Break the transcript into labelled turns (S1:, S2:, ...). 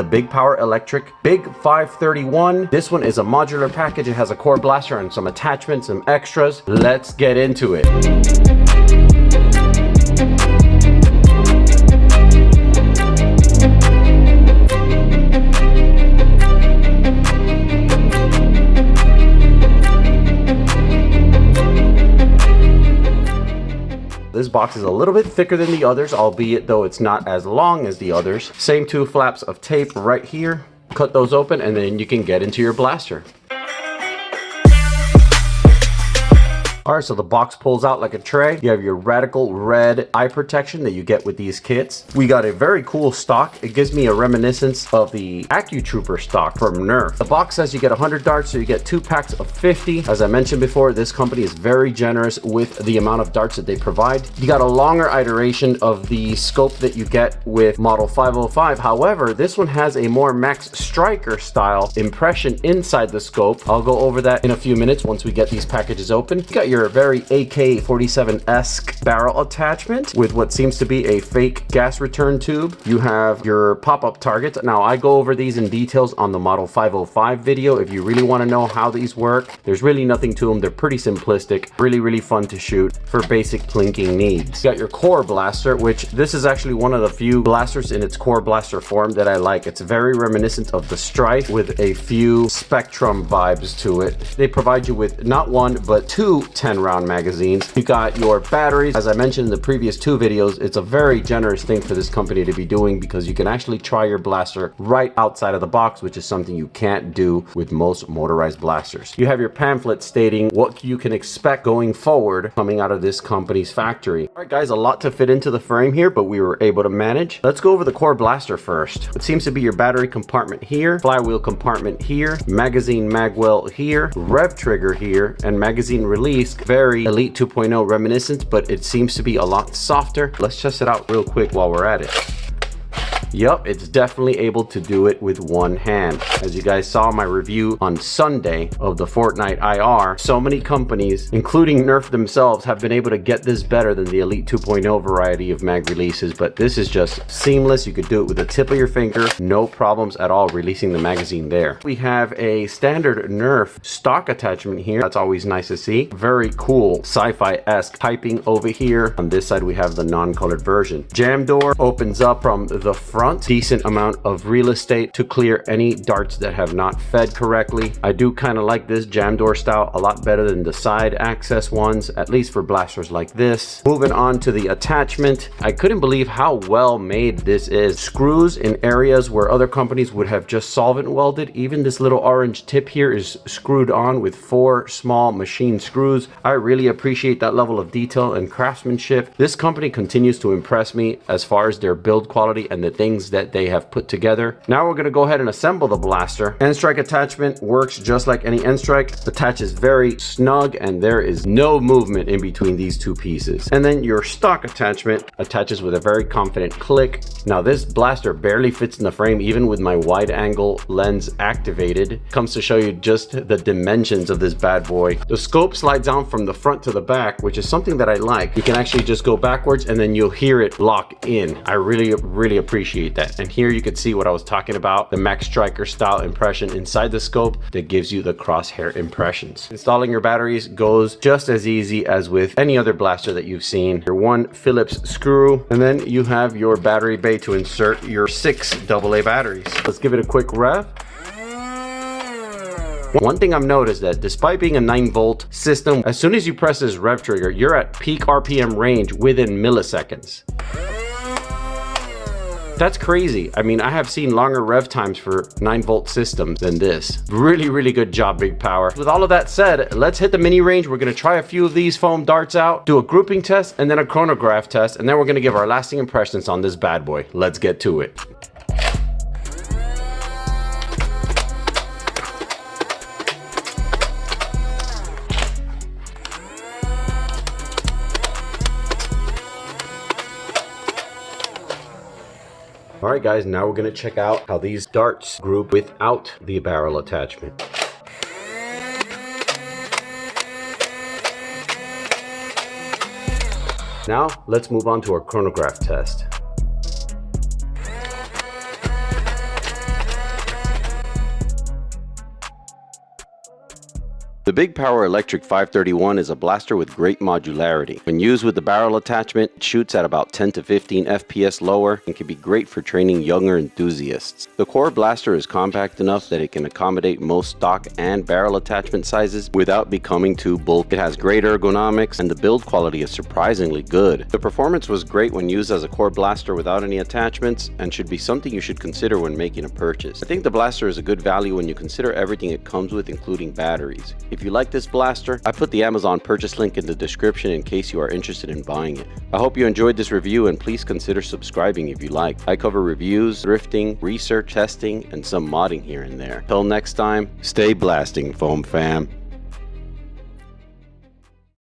S1: The Big Power Electric Big 531. This one is a modular package. It has a core blaster and some attachments, some extras. Let's get into it. This box is a little bit thicker than the others, albeit though it's not as long as the others. Same two flaps of tape right here. Cut those open and then you can get into your blaster. Alright, so the box pulls out like a tray. You have your radical red eye protection that you get with these kits. We got a very cool stock. It gives me a reminiscence of the AccuTrooper stock from Nerf. The box says you get 100 darts, so you get 2 packs of 50. As I mentioned before, this company is very generous with the amount of darts that they provide. You got a longer iteration of the scope that you get with Model 505. However, this one has a more Max Striker style impression inside the scope. I'll go over that in a few minutes once we get these packages open. You got your very AK-47-esque barrel attachment with what seems to be a fake gas return tube. You have your pop-up targets. Now, I go over these in details on the Model 505 video. If you really want to know how these work, there's really nothing to them. They're pretty simplistic, really fun to shoot for basic plinking needs. You got your core blaster, which this is actually one of the few blasters in its core blaster form that I like. It's very reminiscent of the Strife with a few Spectrum vibes to it. They provide you with not one, but two 10-round magazines. You got your batteries. As I mentioned in the previous 2 videos, it's a very generous thing for this company to be doing because you can actually try your blaster right outside of the box, which is something you can't do with most motorized blasters. You have your pamphlet stating what you can expect going forward coming out of this company's factory. All right, guys, a lot to fit into the frame here, but we were able to manage. Let's go over the core blaster first. It seems to be your battery compartment here, flywheel compartment here, magazine magwell here, rev trigger here, and magazine release. Very Elite 2.0 reminiscent, but it seems to be a lot softer. Let's test it out real quick while we're at it. Yup, it's definitely able to do it with one hand. As you guys saw my review on Sunday of the Fortnite IR, so many companies, including Nerf themselves, have been able to get this better than the Elite 2.0 variety of mag releases, but this is just seamless. You could do it with the tip of your finger, no problems at all releasing the magazine there. We have a standard Nerf stock attachment here. That's always nice to see. Very cool sci-fi-esque piping over here. On this side, we have the non-colored version. Jam door opens up from the front. Decent amount of real estate to clear any darts that have not fed correctly. I do kind of like this jam door style a lot better than the side access ones, at least for blasters like this. Moving on to the attachment, I couldn't believe how well made this is. Screws in areas where other companies would have just solvent welded. Even this little orange tip here is screwed on with 4 small machine screws. I really appreciate that level of detail and craftsmanship. This company continues to impress me as far as their build quality and the things that they have put together. Now we're going to go ahead and assemble the blaster. N-Strike attachment works just like any N-Strike. Attaches very snug and there is no movement in between these 2 pieces. And then your stock attachment attaches with a very confident click. Now this blaster barely fits in the frame even with my wide angle lens activated. Comes to show you just the dimensions of this bad boy. The scope slides down from the front to the back, which is something that I like. You can actually just go backwards and then you'll hear it lock in. I really appreciate that. And here you can see what I was talking about, the Max Striker style impression inside the scope that gives you the crosshair impressions. Installing your batteries goes just as easy as with any other blaster that you've seen. Your 1 Phillips screw, and then you have your battery bay to insert your 6 AA batteries. Let's give it a quick rev. One thing I've noticed that despite being a 9-volt system, as soon as you press this rev trigger, you're at peak RPM range within milliseconds. That's crazy. I mean, I have seen longer rev times for 9-volt systems than this. Really good job, Big Power. With all of that said, let's hit the mini range. We're gonna try a few of these foam darts out, do a grouping test, and then a chronograph test, and then we're gonna give our lasting impressions on this bad boy. Let's get to it. Alright guys, now we're going to check out how these darts group without the barrel attachment. Now, let's move on to our chronograph test. The Big Power Electric 531 is a blaster with great modularity. When used with the barrel attachment, it shoots at about 10 to 15 FPS lower and can be great for training younger enthusiasts. The core blaster is compact enough that it can accommodate most stock and barrel attachment sizes without becoming too bulky. It has great ergonomics and the build quality is surprisingly good. The performance was great when used as a core blaster without any attachments and should be something you should consider when making a purchase. I think the blaster is a good value when you consider everything it comes with, including batteries. If you like this blaster, I put the Amazon purchase link in the description in case you are interested in buying it. I hope you enjoyed this review and please consider subscribing if you like. I cover reviews, thrifting, research, testing, and some modding here and there. Till next time, stay blasting, foam fam.